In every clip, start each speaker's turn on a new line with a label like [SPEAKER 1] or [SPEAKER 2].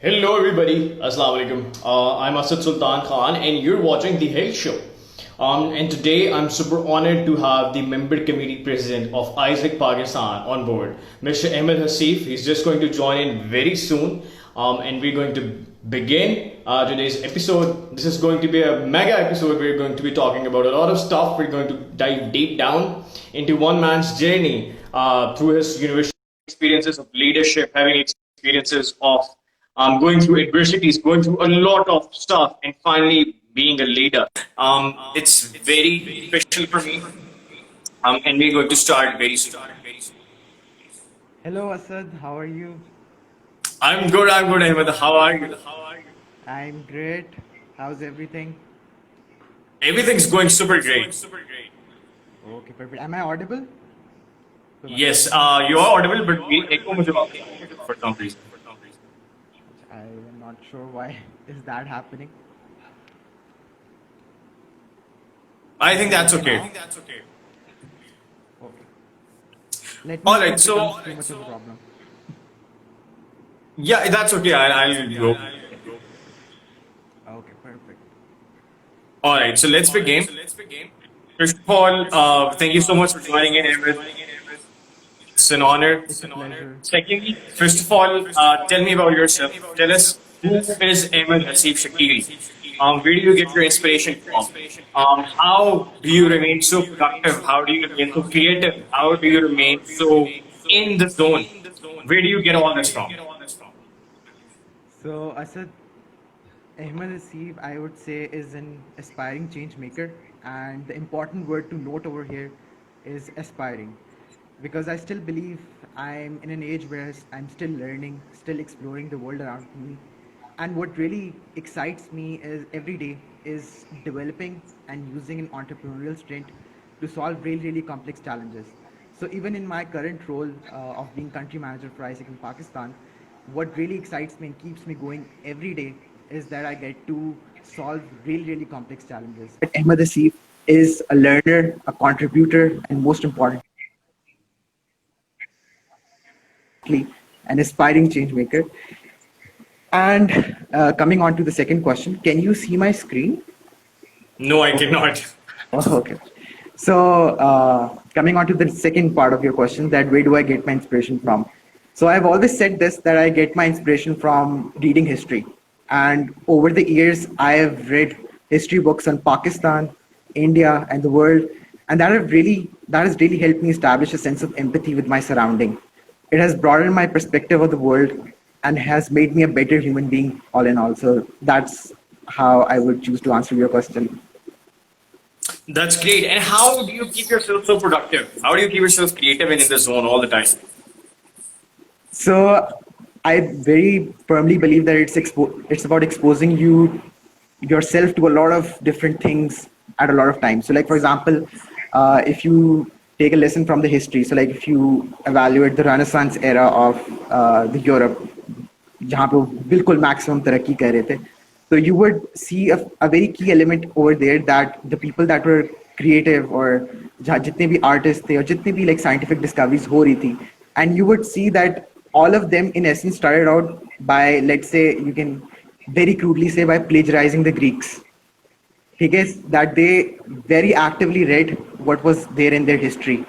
[SPEAKER 1] Hello everybody, Assalamu alaikum. I'm Asad Sultan Khan and you're watching The Health Show. And today I'm super honored to have the member committee president of AIESEC Pakistan on board, Mr. Ahmed Haseef. He's just going to join in very soon and we're going to begin today's episode. This is going to be a mega episode. We're going to be talking about a lot of stuff. We're going to dive deep down into one man's journey through his university experiences of leadership, having experiences of going through adversities, going through a lot of stuff, and finally being a leader. It's very special for me, and we're going to start very soon.
[SPEAKER 2] Hello Asad, how are you?
[SPEAKER 1] I'm good. I'm good, Ahmed. How are you?
[SPEAKER 2] I'm great. How's everything?
[SPEAKER 1] Everything's going super great.
[SPEAKER 2] Okay, perfect. Am I audible?
[SPEAKER 1] Yes, you are audible, but we echo मुझे for some reason.
[SPEAKER 2] I am not sure why is that happening.
[SPEAKER 1] I think that's okay.
[SPEAKER 2] Okay. Let me
[SPEAKER 1] All
[SPEAKER 2] know
[SPEAKER 1] right,
[SPEAKER 2] if it
[SPEAKER 1] so
[SPEAKER 2] becomes too much of a problem.
[SPEAKER 1] yeah, that's okay. I'll go.
[SPEAKER 2] Okay, perfect.
[SPEAKER 1] All right, so let's begin. First of all, thank you so much for joining in, Ahmed. It's an honor.
[SPEAKER 2] It's a pleasure.
[SPEAKER 1] Secondly, first of all, tell me about yourself. Tell us who is Ahmed Haseef Shakiri? Where do you get your inspiration from? How do you remain so productive? How do you remain so creative? How do you remain so in the zone? Where do you get all this from?
[SPEAKER 2] So Asad, Ahmed Haseef, I would say, is an aspiring change maker, and the important word to note over here is aspiring, because I still believe I'm in an age where I'm still learning, still exploring the world around me. And what really excites me is every day is developing and using an entrepreneurial strength to solve really, really complex challenges. So even in my current role of being country manager for AIESEC in Pakistan, what really excites me and keeps me going every day is that I get to solve really, really complex challenges. But Ahmed Haseef is a learner, a contributor, and most importantly, an aspiring change maker. And coming on to the second question, can you see my screen?
[SPEAKER 1] No, I cannot.
[SPEAKER 2] Oh, okay. So coming on to the second part of your question, that where do I get my inspiration from? So I've always said this, that I get my inspiration from reading history. And over the years, I have read history books on Pakistan, India, and the world. And that has really helped me establish a sense of empathy with my surrounding. It has broadened my perspective of the world and has made me a better human being all in all. So that's how I would choose to answer your question.
[SPEAKER 1] That's great. And how do you keep yourself so productive? How do you keep yourself creative and in the zone all the time?
[SPEAKER 2] So I very firmly believe that it's about exposing yourself to a lot of different things at a lot of times. So like, for example, if you take a lesson from the history, so like if you evaluate the Renaissance era of the Europe, जहाँ पे वो बिल्कुल maximum तरक्की कर रहे थे, so you would see a very key element over there, that the people that were creative, or जितने भी artists थे, और जितने भी like scientific discoveries हो रही थी, and you would see that all of them in essence started out by, let's say, you can very crudely say, by plagiarizing the Greeks. That they very actively read what was there in their history.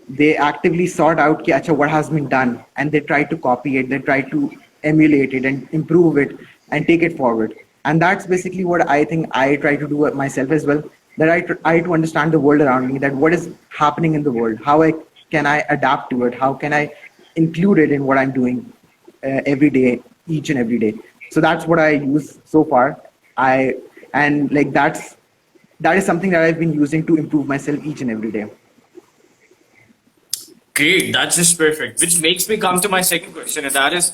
[SPEAKER 2] They actively sought out ki, acha, what has been done, and they tried to copy it, they tried to emulate it and improve it and take it forward. And that's basically what I think I try to do myself as well, that I try to understand the world around me, that what is happening in the world, can I adapt to it, how can I include it in what I'm doing every day, each and every day. So that's what I use so far. And like that is something that I've been using to improve myself each and every day.
[SPEAKER 1] Great, that's just perfect. Which makes me come to my second question, and that is,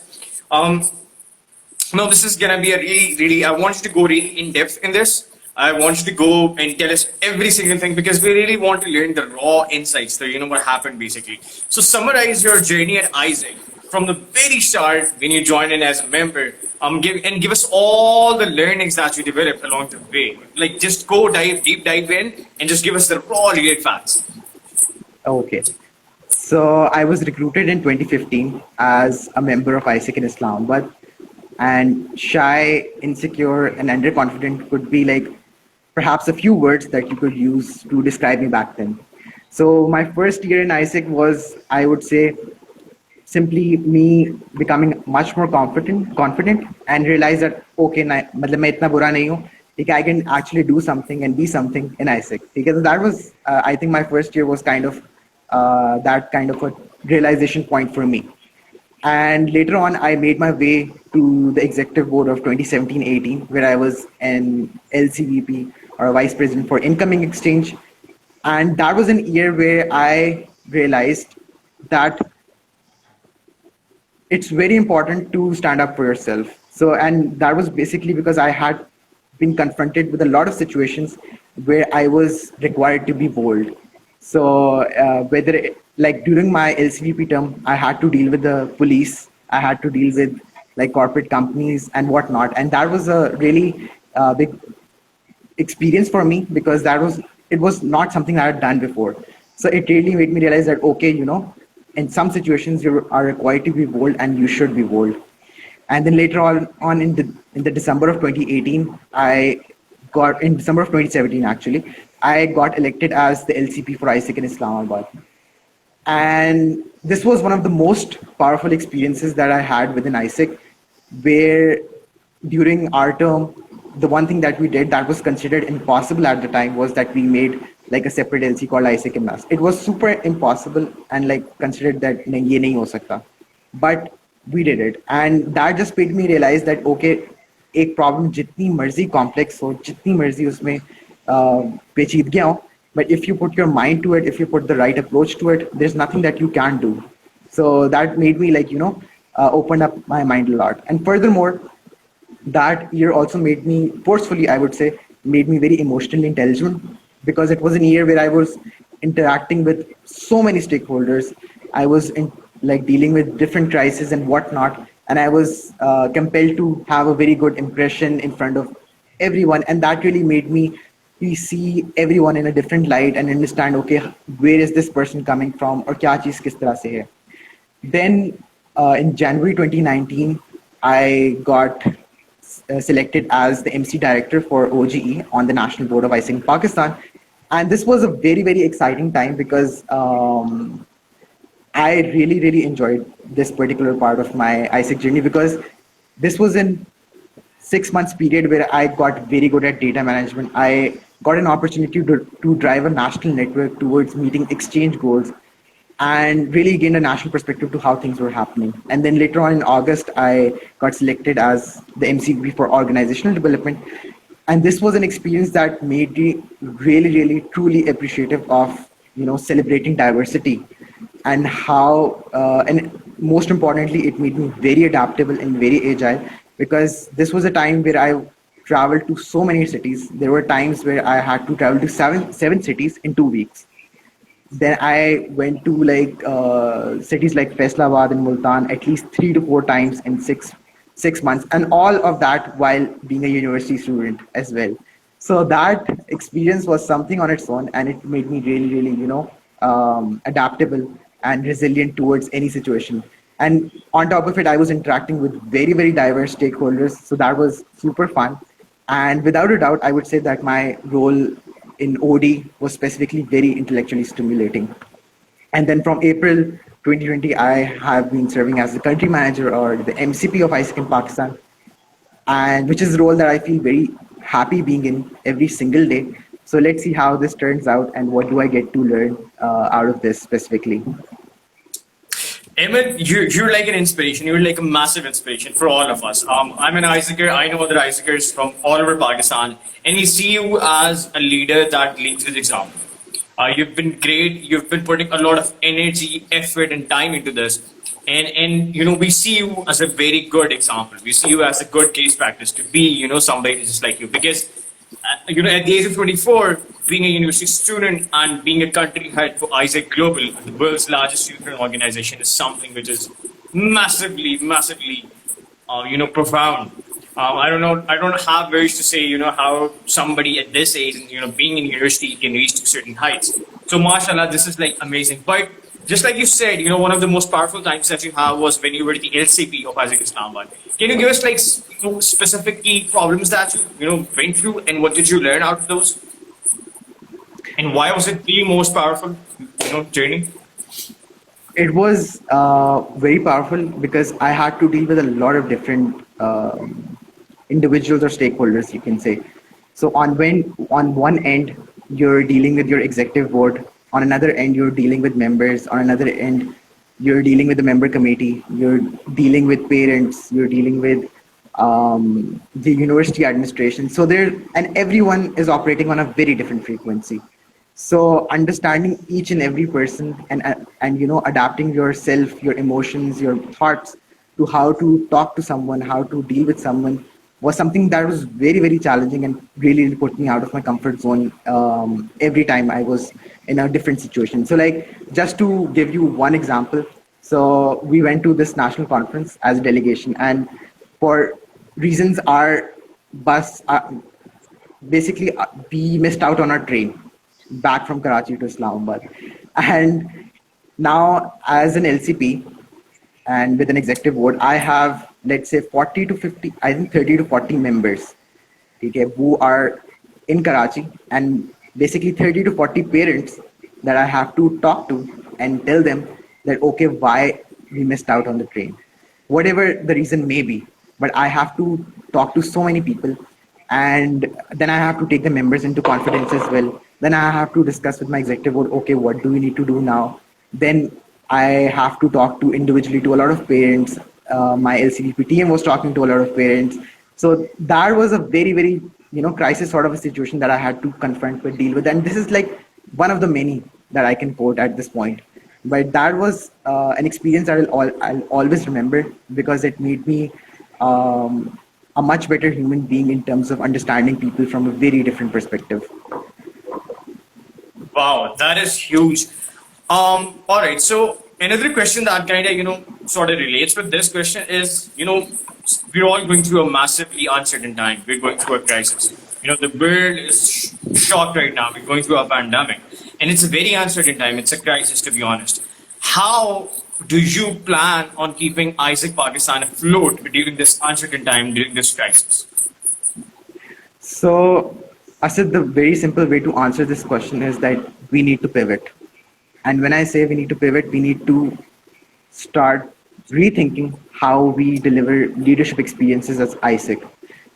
[SPEAKER 1] no, this is gonna be a really, I want you to go really in depth in this. I want you to go and tell us every single thing, because we really want to learn the raw insights, so you know what happened basically. So summarize your journey at AIESEC from the very start when you joined in as a member. Give us all the learnings that you developed along the way. Like just go deep dive in and just give us the raw real facts.
[SPEAKER 2] Okay. So I was recruited in 2015 as a member of AIESEC in Islamabad, and shy, insecure, and underconfident could be like perhaps a few words that you could use to describe me back then. So my first year in AIESEC was, I would say, simply me becoming much more confident and realize that okay, मतलब मैं इतना बुरा नहीं हूँ. Like I can actually do something and be something in AIESEC. Because that was, I think, my first year was kind of that kind of a realization point for me. And later on, I made my way to the executive board of 2017-18, where I was an LCVP or a vice president for incoming exchange. And that was an year where I realized that it's very important to stand up for yourself. So, and that was basically because I had been confronted with a lot of situations where I was required to be bold. So, like during my LCVP term, I had to deal with the police, I had to deal with like corporate companies and whatnot. And that was a really big experience for me because it was not something I had done before. So it really made me realize that, okay, in some situations you are required to be bold and you should be bold. And then later on in the December of 2018, in December of 2017 actually, I got elected as the LCP for AIESEC in Islamabad. And this was one of the most powerful experiences that I had within AIESEC, where during our term, the one thing that we did that was considered impossible at the time was that we made like a separate LC called AIESEC Mass. It was super impossible and like considered that nahi, ye nahi ho sakta. But we did it. And that just made me realize that, okay, एक problem जितनी मर्जी complex हो, जितनी मर्जी उसमें पेचीदगियां हो, but if you put your mind to it, if you put the right approach to it, there's nothing that you can't do. So that made me like, open up my mind a lot. And furthermore, that year also made me, forcefully, I would say, made me very emotionally intelligent because it was a year where I was interacting with so many stakeholders. I was dealing with different crises and whatnot. And I was compelled to have a very good impression in front of everyone. And that really made me see everyone in a different light and understand, okay, where is this person coming from or kya cheez kis tarah se hai. Then in January 2019, I got selected as the MC director for OGE on the National Board of AIESEC in Pakistan. And this was a very, very exciting time because I really, really enjoyed this particular part of my AIESEC journey because this was in 6 months period where I got very good at data management. I got an opportunity to drive a national network towards meeting exchange goals and really gain a national perspective to how things were happening. And then later on in August, I got selected as the MCB for organizational development. And this was an experience that made me really, really, truly appreciative of, celebrating diversity and how, and most importantly, it made me very adaptable and very agile because this was a time where I traveled to so many cities. There were times where I had to travel to seven cities in 2 weeks. Then I went to cities like Faisalabad and Multan at least 3 to 4 times in six months, and all of that while being a university student as well. So that experience was something on its own, and it made me really, really, adaptable and resilient towards any situation. And on top of it, I was interacting with very, very diverse stakeholders. So that was super fun. And without a doubt, I would say that my role in OD was specifically very intellectually stimulating. And then from April 2020, I have been serving as the country manager or the MCP of AIESEC in Pakistan, and which is a role that I feel very happy being in every single day. So let's see how this turns out and what do I get to learn out of this specifically.
[SPEAKER 1] Ahmed, you're like an inspiration. You're like a massive inspiration for all of us. I'm an AIESECer. I know other AIESECers from all over Pakistan. And we see you as a leader that leads with example. You've been great. You've been putting a lot of energy, effort, and time into this. And we see you as a very good example. We see you as a good case practice to be, somebody just like you. Because, at the age of 24, being a university student and being a country head for AIESEC Global, the world's largest student organization, is something which is massively, massively, profound. I don't know. I don't have words to say, how somebody at this age and, being in university can reach to certain heights. So, mashallah, this is like amazing. But just like you said, one of the most powerful times that you have was when you were the LCP of AIESEC Islamabad. Can you give us like specific key problems that you went through, and what did you learn out of those, and why was it the most powerful journey?
[SPEAKER 2] It was very powerful because I had to deal with a lot of different individuals or stakeholders, you can say. So on one end you're dealing with your executive board, on another end you're dealing with members, on another end you're dealing with the member committee, you're dealing with parents, you're dealing with the university administration. So there, and everyone is operating on a very different frequency. So understanding each and every person, and adapting yourself, your emotions, your thoughts to how to talk to someone, how to deal with someone, was something that was very, very challenging and really put me out of my comfort zone every time I was in a different situation. So like, just to give you one example, so we went to this national conference as a delegation, and for reasons our bus basically we missed out on our train back from Karachi to Islamabad. And now as an LCP and with an executive board, I have, let's say, 40 to 50, I think 30 to 40 members, okay, who are in Karachi, and basically 30 to 40 parents that I have to talk to and tell them that, okay, why we missed out on the train, whatever the reason may be. But I have to talk to so many people, and then I have to take the members into confidence as well. Then I have to discuss with my executive board, okay, what do we need to do now? Then I have to talk to individually to a lot of parents. My LCDP team was talking to a lot of parents. So that was a very, very, crisis sort of a situation that I had to confront with, deal with. And this is like one of the many that I can quote at this point. But that was an experience that I'll always remember, because it made me a much better human being in terms of understanding people from a very different perspective.
[SPEAKER 1] Wow, that is huge. All right. So another question that kind of sort of relates with this question is, we're all going through a massively uncertain time. We're going through a crisis. The world is shocked right now. We're going through a pandemic, and it's a very uncertain time. It's a crisis, to be honest. How do you plan on keeping Isaac Pakistan afloat during this uncertain time, during this crisis?
[SPEAKER 2] So, Asad, the very simple way to answer this question is that we need to pivot. And when I say we need to pivot, we need to start rethinking how we deliver leadership experiences as AIESEC.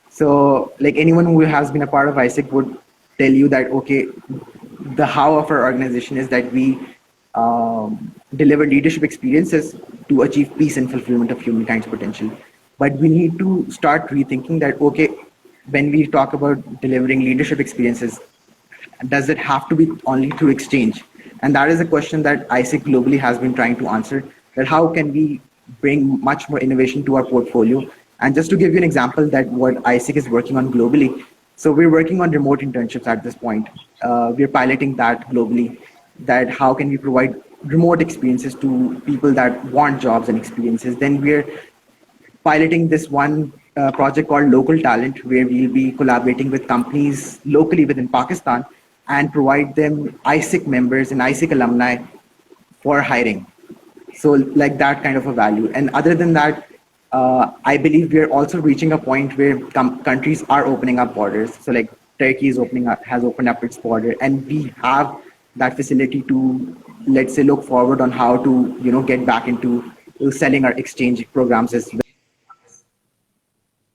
[SPEAKER 2] So, like anyone who has been a part of AIESEC would tell you that, okay, the how of our organization is that we deliver leadership experiences to achieve peace and fulfillment of humankind's potential. But we need to start rethinking that, okay, when we talk about delivering leadership experiences, does it have to be only through exchange? And that is a question that AIESEC globally has been trying to answer, that how can we bring much more innovation to our portfolio? And just to give you an example that what AIESEC is working on globally, so we're working on remote internships at this point. We're piloting that globally, that how can we provide remote experiences to people that want jobs and experiences. Then we're piloting this one project called Local Talent, where we'll be collaborating with companies locally within Pakistan and provide them AIESEC members and AIESEC alumni for hiring. So like that kind of a value. And other than that, I believe we're also reaching a point where countries are opening up borders. So like Turkey is has opened up its border, and we have that facility to, let's say, look forward on how to, get back into selling our exchange programs as well.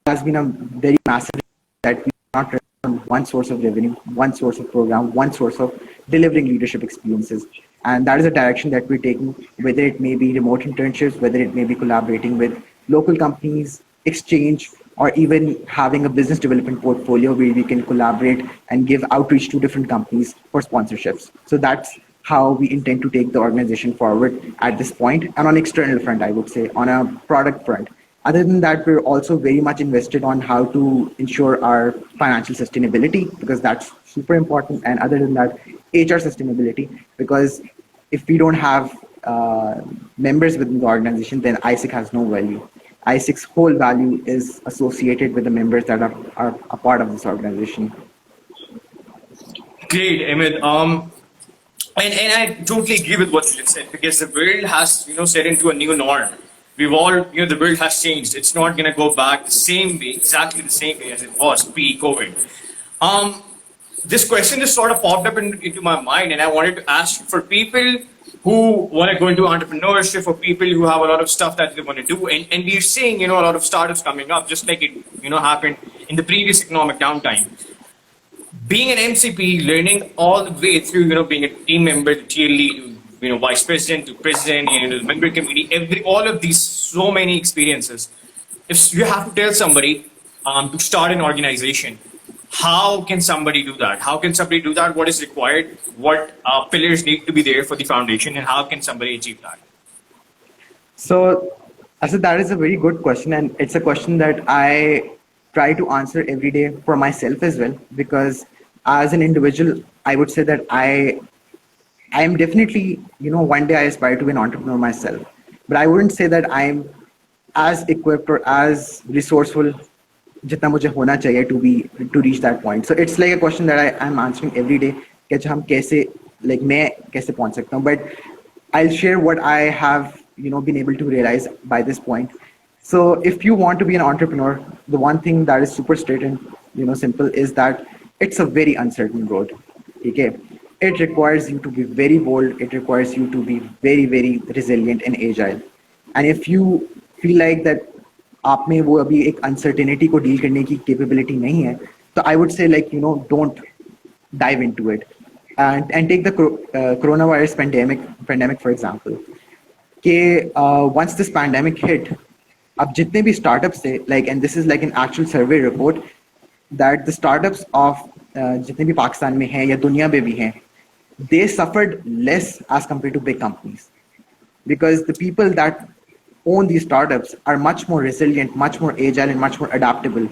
[SPEAKER 2] It has been a very massive that we are not on one source of revenue, one source of program, one source of delivering leadership experiences. And that is a direction that we're taking, whether it may be remote internships, whether it may be collaborating with local companies, exchange, or even having a business development portfolio where we can collaborate and give outreach to different companies for sponsorships. So that's how we intend to take the organization forward at this point. And on external front, I would say, on a product front. Other than that, we're also very much invested on how to ensure our financial sustainability, because that's super important. And other than that, HR sustainability, because if we don't have members within the organization, then AIESEC has no value. AIESEC's whole value is associated with the members that are a part of this organization.
[SPEAKER 1] Great, Ahmed. And I totally agree with what you said, because the world has set into a new norm. We've all the world has changed. It's not gonna go back the same way, exactly the same way as it was pre-COVID. Um, this question just sort of popped up into my mind, and I wanted to ask you, for people who want to go into entrepreneurship, for people who have a lot of stuff that they want to do, and we're seeing a lot of startups coming up, just like it happened in the previous economic downtime. Being an MCP, learning all the way through, being a team member, to tier lead, to, vice president, to president, the member committee, all of these, so many experiences. If you have to tell somebody to start an organization, how can somebody do that? How can somebody do that? What is required? What pillars need to be there for the foundation, and how can somebody achieve that?
[SPEAKER 2] So, I said that is a very good question, and it's a question that I try to answer every day for myself as well. Because as an individual, I would say that I am definitely, one day I aspire to be an entrepreneur myself, but I wouldn't say that I'm as equipped or as resourceful जितना मुझे होना चाहिए to reach that point. So it's like a question that I'm answering every day कि अच्छा हम कैसे मैं कैसे पहुंच सकता हूँ. But I'll share what I have been able to realize by this point. So if you want to be an entrepreneur, the one thing that is super straight and simple is that it's a very uncertain road. Okay, it requires you to be very bold. It requires you to be very very resilient and agile. And if you feel like that आप में वो अभी एक uncertainty को deal करने की capability नहीं है, तो I would say don't dive into it. And take the coronavirus pandemic for example. कि once this pandemic hit, अब जितने भी startups थे, and this is like an actual survey report, that the startups of जितने भी पाकिस्तान में हैं या दुनिया में भी हैं, they suffered less as compared to big companies, because the people that own these startups are much more resilient, much more agile, and much more adaptable.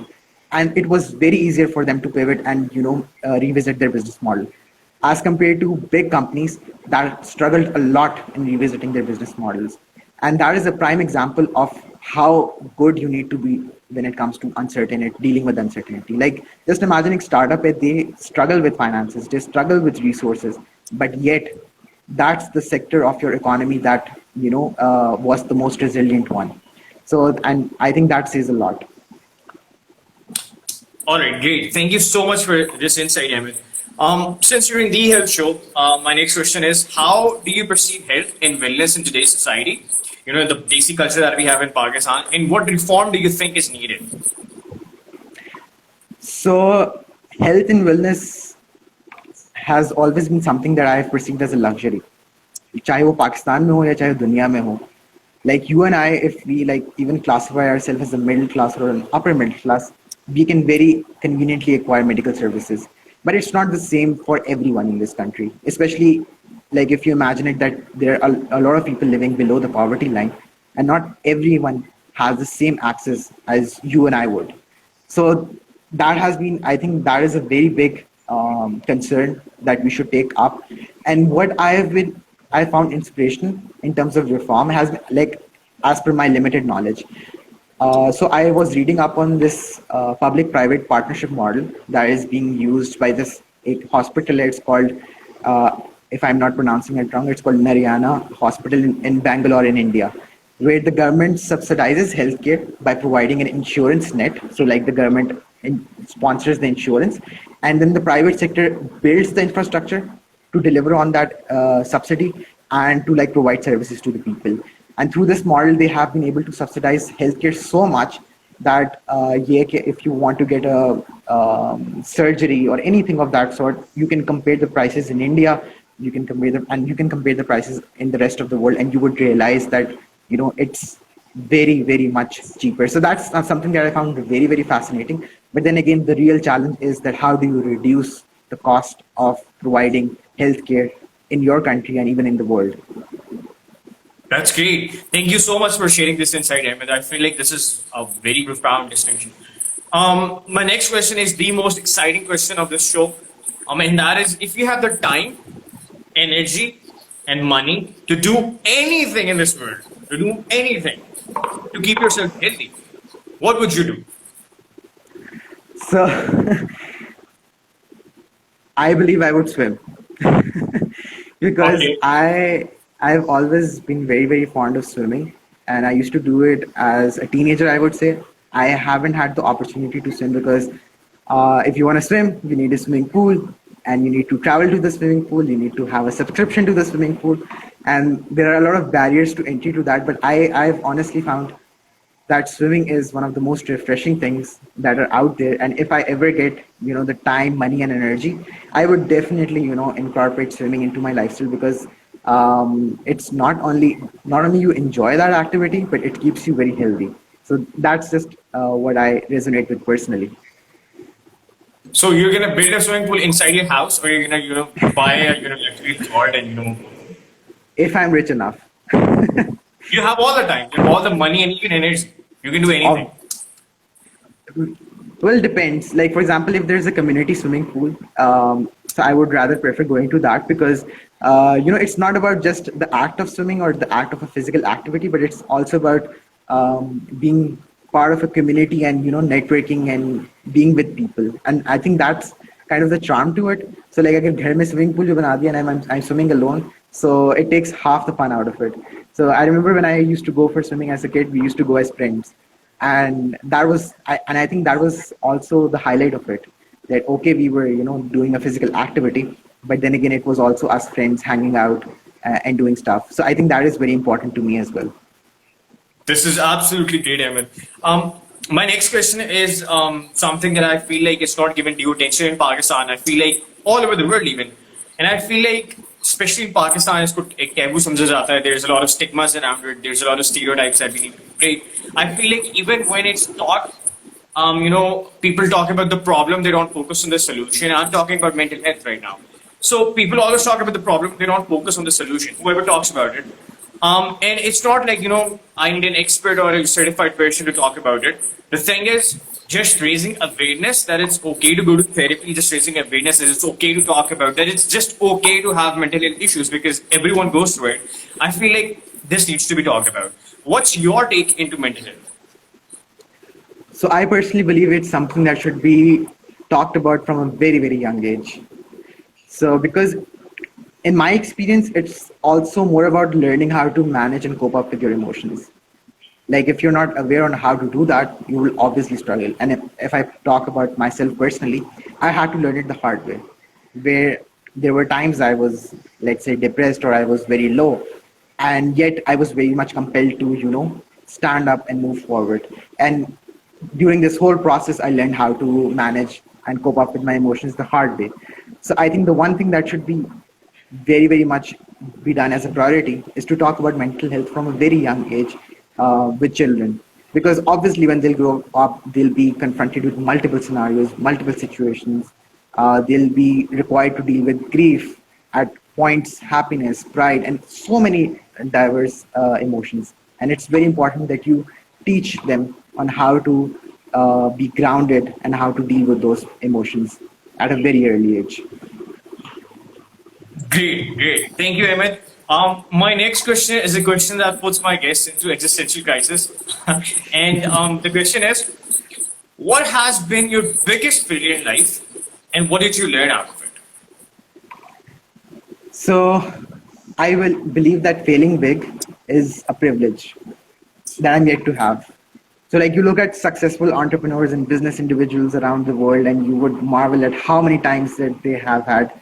[SPEAKER 2] And it was very easier for them to pivot and revisit their business model, as compared to big companies that struggled a lot in revisiting their business models. And that is a prime example of how good you need to be when it comes to uncertainty, dealing with uncertainty. Like just imagine a startup where they struggle with finances, they struggle with resources, but yet that's the sector of your economy that was the most resilient one. So, and I think that says a lot.
[SPEAKER 1] All right, great. Thank you so much for this insight, Ahmed. Since you're in the health show, my next question is: how do you perceive health and wellness in today's society? The basic culture that we have in Pakistan, and what reform do you think is needed?
[SPEAKER 2] So, health and wellness has always been something that I've perceived as a luxury. चाहे वो पाकिस्तान में हो या चाहे दुनिया में हो. Like you and I, if we even classify ourselves as a middle class or an upper middle class, we can very conveniently acquire medical services. But it's not the same for everyone in this country, especially if you imagine it, that there are a lot of people living below the poverty line, and not everyone has the same access as you and I would. So that has been, I think that is a very big concern that we should take up. And what I found inspiration in terms of reform has as per my limited knowledge. So I was reading up on this public-private partnership model that is being used by this hospital. It's called, if I'm not pronouncing it wrong, it's called Narayana Hospital in Bangalore in India, where the government subsidizes healthcare by providing an insurance net. So the government sponsors the insurance, and then the private sector builds the infrastructure to deliver on that subsidy and to provide services to the people. And through this model, they have been able to subsidize healthcare so much that if you want to get a surgery or anything of that sort, you can compare the prices in India, you can compare the prices in the rest of the world, and you would realize that it's very very much cheaper. So that's something that I found very very fascinating. But then again, the real challenge is that how do you reduce the cost of providing healthcare in your country and even in the world?
[SPEAKER 1] That's great. Thank you so much for sharing this insight, Ahmed. I feel like this is a very profound distinction. My next question is the most exciting question of this show. And that is, if you have the time, energy, and money to do anything in this world, to keep yourself healthy, what would you do?
[SPEAKER 2] So I believe I would swim. because
[SPEAKER 1] Okay.
[SPEAKER 2] I've always been very fond of swimming, and I used to do it as a teenager. I would say I haven't had the opportunity to swim because if you want to swim, you need a swimming pool, and you need to travel to the swimming pool. You need to have a subscription to the swimming pool, and there are a lot of barriers to entry to that. But I've honestly found that swimming is one of the most refreshing things that are out there, and if I ever get the time, money and energy, I would definitely incorporate swimming into my lifestyle, because it's not only you enjoy that activity, but it keeps you very healthy. So that's just what I resonate with personally.
[SPEAKER 1] So you're gonna build a swimming pool inside your house, or you're gonna, buy a, luxury resort, and
[SPEAKER 2] If I'm rich enough.
[SPEAKER 1] you have all the time, you have all the money and even energy. You can do anything.
[SPEAKER 2] Ob- Well, depends. Like, for example, if there's a community swimming pool, so I would rather prefer going to that, because, it's not about just the act of swimming or the act of a physical activity, but it's also about being part of a community and, networking and being with people. And I think that's kind of the charm to it. So, like, अगर घर में swimming pool जो बना दिया, and I'm swimming alone, so it takes half the fun out of it. So I remember when I used to go for swimming as a kid, we used to go as friends, and I think that was also the highlight of it, that okay, we were doing a physical activity, but then again it was also us friends hanging out and doing stuff. So I think that is very important to me as well.
[SPEAKER 1] This is absolutely great, Ahmed. My next question is something that I feel like it's not given due attention in Pakistan. I feel like all over the world even, and I feel like especially in Pakistan, इसको एक taboo समझा जाता है. There's a lot of stigmas around it. There's a lot of stereotypes that we need to break. I feel like even when it's taught, people talk about the problem, they don't focus on the solution. I'm talking about mental health right now. So people always talk about the problem, they don't focus on the solution. Whoever talks about it. And it's not like, I need an expert or a certified person to talk about it. The thing is, just raising awareness that it's okay to go to therapy, just raising awareness that it's okay to talk about, that it's just okay to have mental health issues because everyone goes through it. I feel like this needs to be talked about. What's your take into mental health?
[SPEAKER 2] So I personally believe it's something that should be talked about from a very young age. So because in my experience, it's also more about learning how to manage and cope up with your emotions. Like, if you're not aware on how to do that, you will obviously struggle. And if I talk about myself personally, I had to learn it the hard way, where there were times I was, let's say, depressed, or I was very low, and yet I was very much compelled to stand up and move forward. And during this whole process, I learned how to manage and cope up with my emotions the hard way. So I think the one thing that should be very much be done as a priority is to talk about mental health from a very young age with children, because obviously when they'll grow up, they'll be confronted with multiple scenarios, multiple situations. They'll be required to deal with grief at points, happiness, pride, and so many diverse emotions. And it's very important that you teach them on how to be grounded and how to deal with those emotions at a very early age.
[SPEAKER 1] Great, great. Thank you, Ahmed. My next question is a question that puts my guests into existential crisis. And the question is, what has been your biggest failure in life and what did you learn out of it?
[SPEAKER 2] So I will believe that failing big is a privilege that I'm yet to have. So, like, you look at successful entrepreneurs and business individuals around the world, and you would marvel at how many times that they have had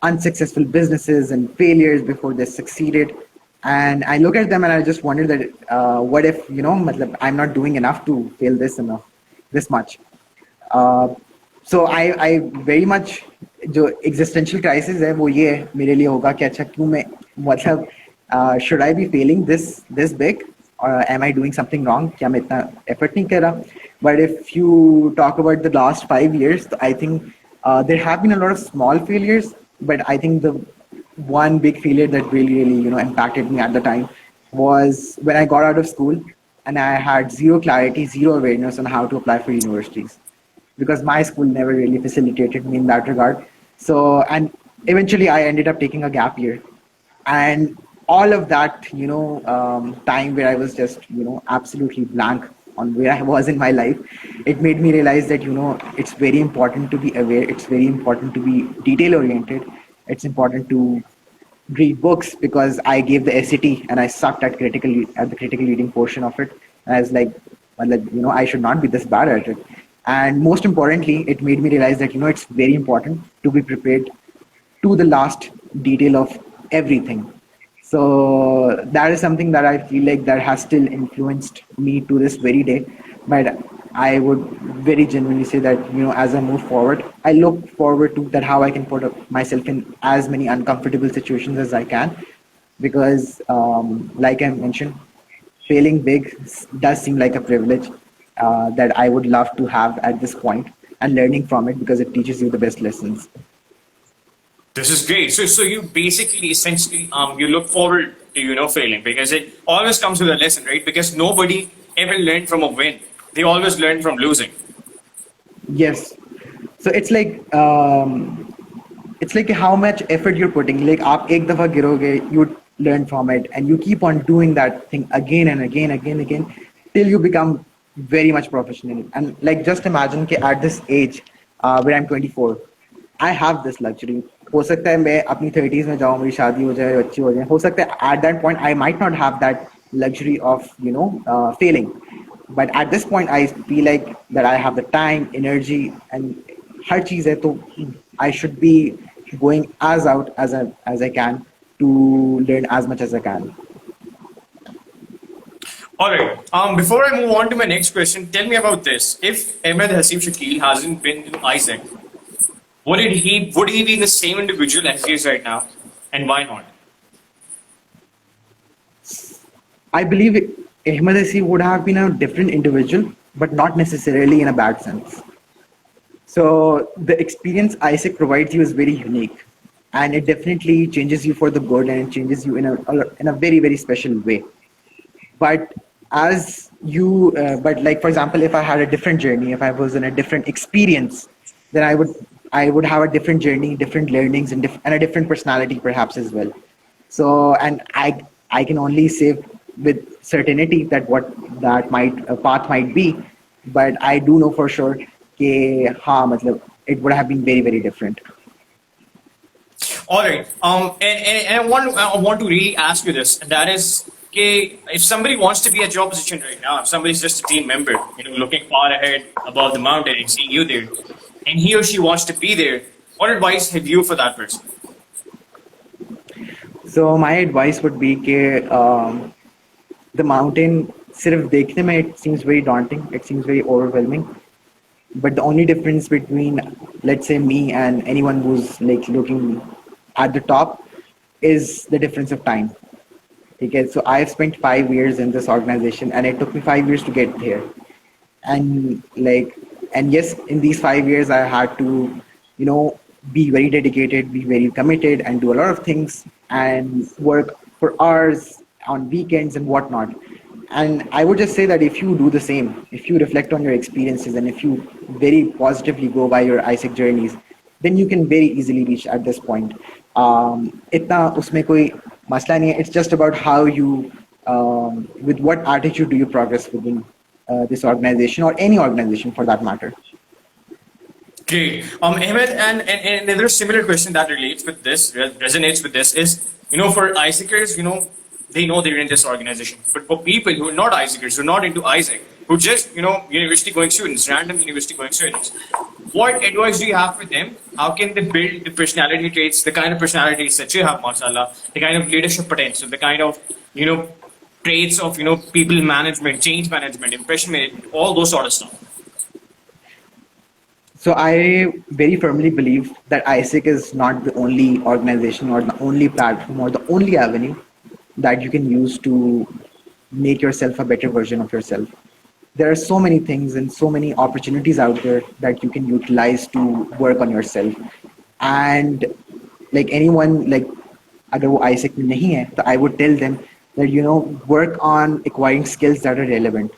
[SPEAKER 2] unsuccessful businesses and failures before they succeeded. And I look at them and I just wonder that what if matlab, I'm not doing enough to fail this much. So I very much, जो existential crisis है वो ये है मेरे लिए होगा कि अच्छा क्यों मैं मतलब should I be failing this big, or am I doing something wrong, क्या मैं इतना effort नहीं कर रहा. But if you talk about the last 5 years, I think there have been a lot of small failures, but I think the one big failure that really impacted me at the time was when I got out of school and I had zero clarity, zero awareness on how to apply for universities, because my school never really facilitated me in that regard. So, and eventually I ended up taking a gap year, and all of that time where I was just absolutely blank on where I was in my life, it made me realize that it's very important to be aware, it's very important to be detail oriented, it's important to read books because I gave the SAT and I sucked at the critical reading portion of it. And I was like, well, like, I should not be this bad at it. And most importantly, it made me realize that it's very important to be prepared to the last detail of everything. So that is something that I feel like that has still influenced me to this very day. But I would very genuinely say that as I move forward, I look forward to that how I can put myself in as many uncomfortable situations as I can, because like I mentioned, failing big does seem like a privilege that I would love to have at this point, and learning from it because it teaches you the best lessons.
[SPEAKER 1] This is great. So you basically, essentially, you look forward to failing because it always comes with a lesson, right? Because nobody ever learned from a win; they always learn from losing.
[SPEAKER 2] Yes. So it's like how much effort you're putting. Like आप एक दफा गिरोगे, you learn from it, and you keep on doing that thing again and again, till you become very much professional. And like just imagine कि at this age, where I'm 24, I have this luxury. हो सकता है मैं अपनी 30s में जाऊँ, मेरी शादी हो जाए, बच्चे हो जाए. हो सकता है at that point I might not have that luxury of failing. But at this point, I feel like that I have the time, energy, and हर चीज़ है, तो I should be going as out as I can to learn as much as I can.
[SPEAKER 1] All right. Before I move on to my next question, tell me about this. If Ahmed Haseef Shakil hasn't been to Isaac, would he be the same individual as he is right now, and why not?
[SPEAKER 2] I believe Ahmed Haseef would have been a different individual, but not necessarily in a bad sense. So the experience AIESEC provides you is very unique, and it definitely changes you for the good, and it changes you in a very very special way. But but like for example, if I had a different journey, if I was in a different experience, then I would have a different journey, different learnings, and a different personality perhaps as well. So, and I can only say with certainty that what that path might be, but I do know for sure कि हाँ मतलब it would have been very very different.
[SPEAKER 1] All right. And I want to really ask you this, and that is, okay, if somebody wants to be at your position right now, if somebody's just a team member, looking far ahead above the mountain and seeing you there, and he or she wants to be there, what advice have you for that person?
[SPEAKER 2] So my advice would be कि the mountain सिर्फ देखने में it seems very daunting, it seems very overwhelming, but the only difference between, let's say, me and anyone who's like looking at the top is the difference of time. Okay, so I've spent 5 years in this organization, and it took me 5 years to get here. And yes, in these 5 years, I had to, be very dedicated, be very committed, and do a lot of things, and work for hours on weekends and whatnot. And I would just say that if you do the same, if you reflect on your experiences, and if you very positively go by your AIESEC journeys, then you can very easily reach at this point. इतना उसमें कोई मसला नहीं है. It's just about how you, with what attitude do you progress within this organization, or any organization for that matter.
[SPEAKER 1] Great. Ahmed, and another similar question that relates with this, resonates with this is, for ISECers, they know they're in this organization. But for people who are not ISECers, who are not into ISEC, who just, university going students, random university going students, what advice do you have for them? How can they build the personality traits, the kind of personalities that you have, mashallah, the kind of leadership potential, the kind of, traits of, people management, change management, impression management, all those sort of stuff?
[SPEAKER 2] So I very firmly believe that AIESEC is not the only organization, or the only platform, or the only avenue that you can use to make yourself a better version of yourself. There are so many things and so many opportunities out there that you can utilize to work on yourself. And like anyone, like अगर वो AIESEC में नहीं है, तो I would tell them that work on acquiring skills that are relevant.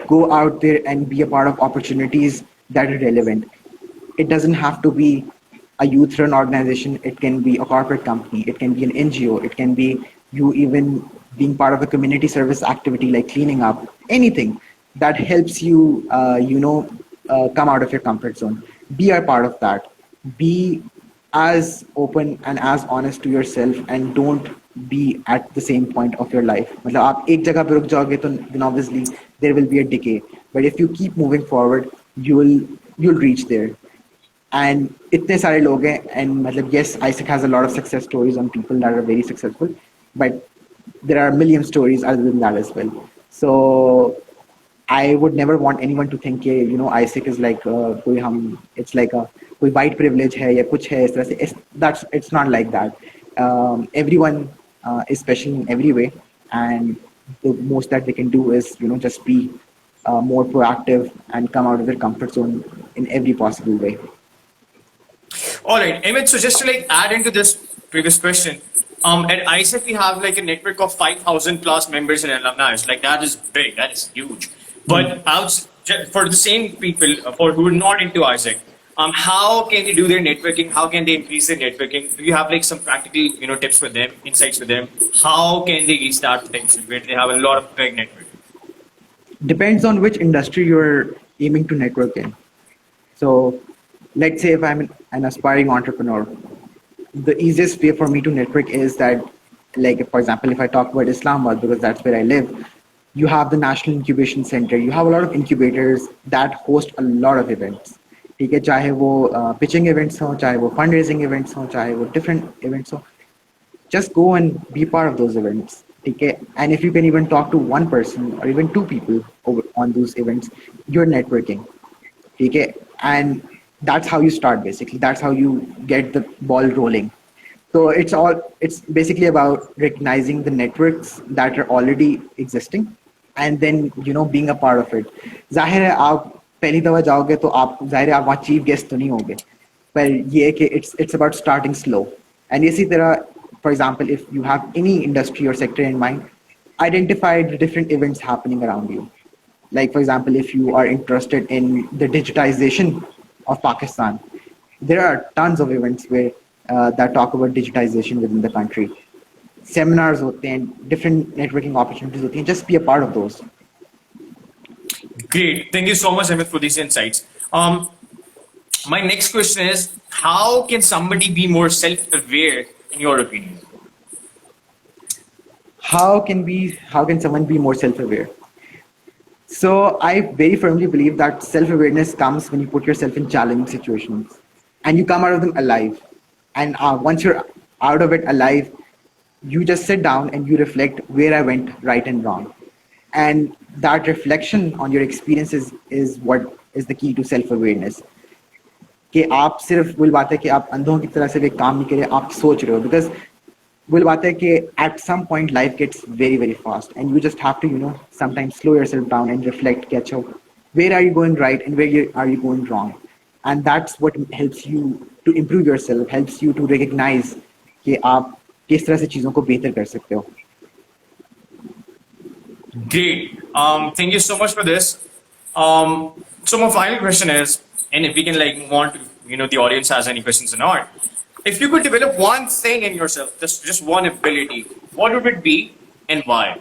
[SPEAKER 2] Go out there and be a part of opportunities that are relevant. It doesn't have to be a youth-run organization. It can be a corporate company. It can be an NGO. It can be you even being part of a community service activity like cleaning up. Anything that helps you, come out of your comfort zone. Be a part of that. Be as open and as honest to yourself and don't be at the same point of your life. मतलब आप एक जगह पे रुक जाओगे तो then obviously there will be a decay. But if you keep moving forward, you'll reach there. And इतने सारे लोग हैं and मतलब yes, AIESEC has a lot of success stories on people that are very successful, but there are a million stories other than that as well. So I would never want anyone to think कि AIESEC is like कोई हम it's like a कोई white privilege है या कुछ है इस तरह से. It's not like that. Everyone is special in every way, and the most that they can do is just be more proactive and come out of their comfort zone in every possible way.
[SPEAKER 1] All right, Emmett. So just to like add into this previous question, at ISEC we have like a network of 5,000 plus members and alumni. Like that is big, that is huge. But for the same people for who are not into ISEC, how can they do their networking? How can they increase their networking? Do you have like some practical tips for them, insights for them? How can they reach that potential where they have a lot of big network?
[SPEAKER 2] Depends on which industry you're aiming to network in. So let's say if I'm an aspiring entrepreneur, the easiest way for me to network is that, like, for example, if I talk about Islamabad, because that's where I live, you have the National Incubation Center. You have a lot of incubators that host a lot of events. ठीक है, चाहे वो pitching events हो, चाहे वो fundraising events हो, चाहे वो different events हो, just go and be part of those events. Okay? And if you can even talk to one person or even two people on those events, you're networking. Okay? And that's how you start basically. That's how you get the ball rolling. So it's basically about recognizing the networks that are already existing and then being a part of it. जाहिर है आप पहली दफा जाओगे तो आप जाहिर है आप वहाँ चीफ गेस्ट तो नहीं होगे, पर ये है कि it's about starting slow. And इसी तरह, for example, if you have any industry or sector in mind, identify the different events happening around you. Like, for example, if you are interested in the digitization of Pakistan, there are tons of events where that talk about digitization within the country. Seminars hote hain, different networking opportunities hote hain. Just be a part of those.
[SPEAKER 1] Great. Thank you so much, Amit, for these insights. My next question is, how can somebody be more self-aware, in your opinion?
[SPEAKER 2] How can someone be more self-aware? So I very firmly believe that self-awareness comes when you put yourself in challenging situations and you come out of them alive. And once you're out of it alive, you just sit down and you reflect where I went right and wrong. And that reflection on your experiences is what is the key to self-awareness. कि आप सिर्फ वो बात है कि आप अंधों की तरह से भी काम नहीं करें, आप सोच रहे हो, because वो बात है कि at some point life gets very very fast and you just have to sometimes slow yourself down and reflect कि अच्छा where are you going right and where are you going wrong, and that's what helps you to improve yourself, helps you to recognize कि आप किस तरह से चीज़ों को बेहतर कर सकते हो.
[SPEAKER 1] Great. Thank you so much for this. So my final question is, and if we can like move on to the audience has any questions or not. If you could develop one thing in yourself, just one ability, what would it be and why?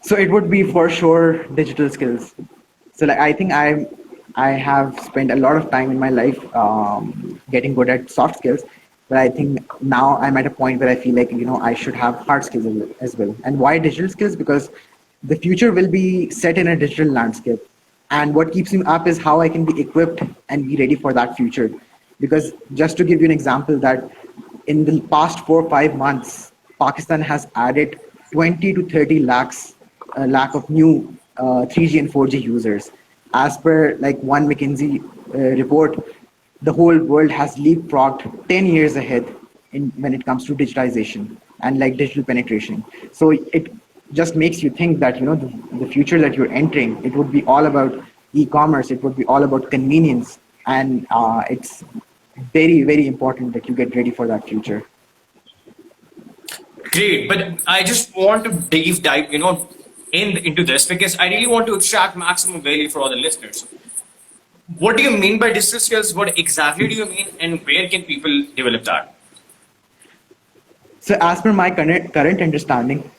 [SPEAKER 2] So it would be for sure digital skills. So like I think I have spent a lot of time in my life getting good at soft skills, but I think now I'm at a point where I feel like I should have hard skills as well. And why digital skills? Because the future will be set in a digital landscape, and what keeps me up is how I can be equipped and be ready for that future. Because just to give you an example, that in the past 4 or 5 months, Pakistan has added 20 to 30 lakh of new 3G and 4G users. As per like one McKinsey report, the whole world has leapfrogged 10 years ahead when it comes to digitization and like digital penetration. So it just makes you think that the future that you're entering, it would be all about e-commerce, it would be all about convenience, and it's very very important that you get ready for that future.
[SPEAKER 1] Great, but I just want to dive into this because I really want to extract maximum value for all the listeners. What do you mean by digital skills? What exactly do you mean, and where can people develop that?
[SPEAKER 2] So as per my current understanding,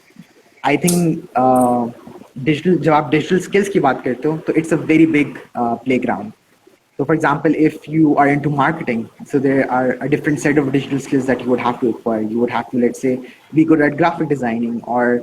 [SPEAKER 2] I think जब आप digital skills की बात करते हो तो it's a very big playground. So, for example, if you are into marketing, so there are a different set of digital skills that you would have to acquire. You would have to, let's say, be good at graphic designing or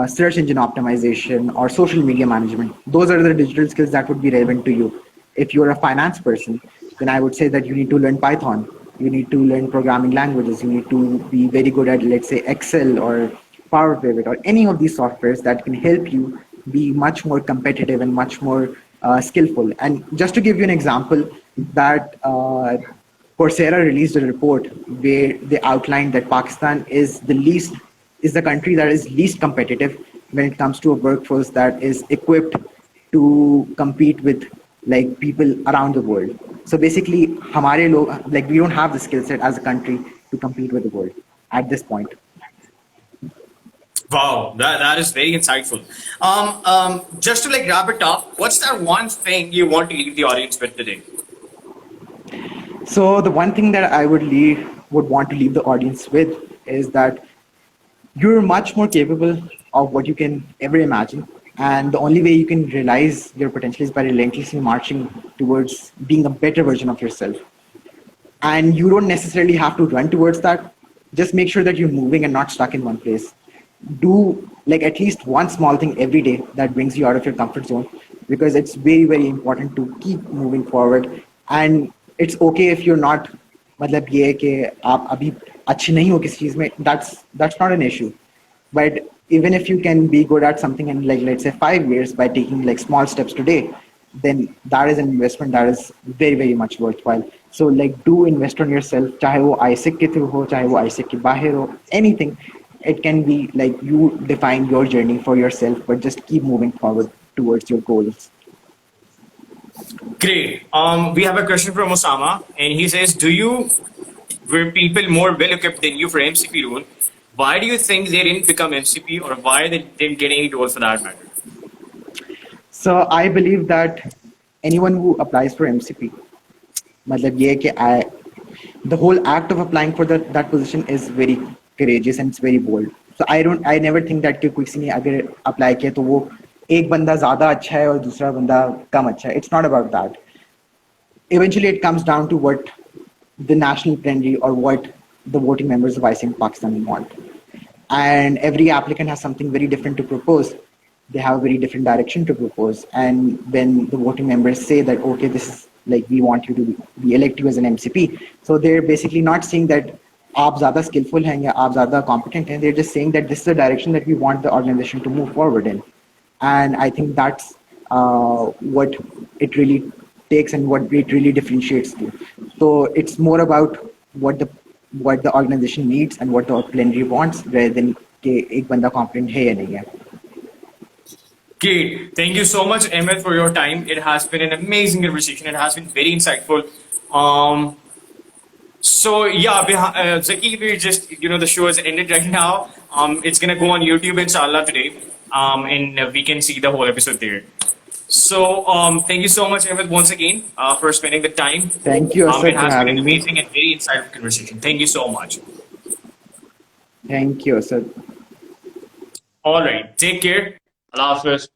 [SPEAKER 2] search engine optimization or social media management. Those are the digital skills that would be relevant to you. If you're a finance person, then I would say that you need to learn Python. You need to learn programming languages. You need to be very good at, let's say, Excel or Power Pivot or any of these softwares that can help you be much more competitive and much more skillful. And just to give you an example, that Coursera released a report where they outlined that Pakistan is the country that is least competitive when it comes to a workforce that is equipped to compete with like people around the world. So basically, हमारे लोग like we don't have the skill set as a country to compete with the world at this point.
[SPEAKER 1] Wow, that is very insightful. Just to like wrap it up, what's that one thing you want to leave the audience with today?
[SPEAKER 2] So the one thing that I would want to leave the audience with is that you're much more capable of what you can ever imagine. And the only way you can realize your potential is by relentlessly marching towards being a better version of yourself. And you don't necessarily have to run towards that. Just make sure that you're moving and not stuck in one place. Do like at least one small thing every day that brings you out of your comfort zone, because it's very, very important to keep moving forward. And it's okay if you're not, मतलब ये है कि आप अभी अच्छे नहीं हो किसी चीज में, that's not an issue. But even if you can be good at something in like let's say 5 years by taking like small steps today, then that is an investment that is very, very much worthwhile. So like do invest on yourself, चाहे वो AIESEC के through हो, चाहे वो AIESEC के बाहर हो, anything. It can be like you define your journey for yourself, but just keep moving forward towards your goals.
[SPEAKER 1] Great. We have a question from Osama, and he says, were people more well equipped than you for MCP role? Why do you think they didn't become MCP, or why they didn't get any role for that matter?
[SPEAKER 2] So I believe that anyone who applies for MCP, मतलब ये है कि the whole act of applying for that position is very courageous and it's very bold. So I never think that कि किसी ने अगर apply किया तो वो एक बंदा ज़्यादा अच्छा है और दूसरा बंदा कम अच्छा है. It's not about that. Eventually, it comes down to what the national plenary or what the voting members of AIESEC Pakistan want. And every applicant has something very different to propose. They have a very different direction to propose. And when the voting members say that, okay, this is like, we want you to be elect you as an MCP. So they're basically not saying that आप ज़्यादा skillful हैं या आप ज़्यादा competent हैं. They're just saying that this is the direction that we want the organization to move forward in. And I think that's what it really takes and what it really differentiates to. So it's more about what the organization needs and what the plenary wants, rather than कि एक बंदा competent है या नहीं है.
[SPEAKER 1] Great. Thank you so much, Ahmed, for your time. It has been an amazing conversation. It has been very insightful. So yeah, Zaki, we just the show has ended right now. It's gonna go on YouTube inshallah today, and we can see the whole episode there. So thank you so much, Ahmed, once again for spending the time.
[SPEAKER 2] Thank you, Asad,
[SPEAKER 1] it has
[SPEAKER 2] for
[SPEAKER 1] been an
[SPEAKER 2] having me.
[SPEAKER 1] amazing and very insightful conversation. Thank you so much.
[SPEAKER 2] Thank you, Asad.
[SPEAKER 1] All right, take care. Allah Hafiz.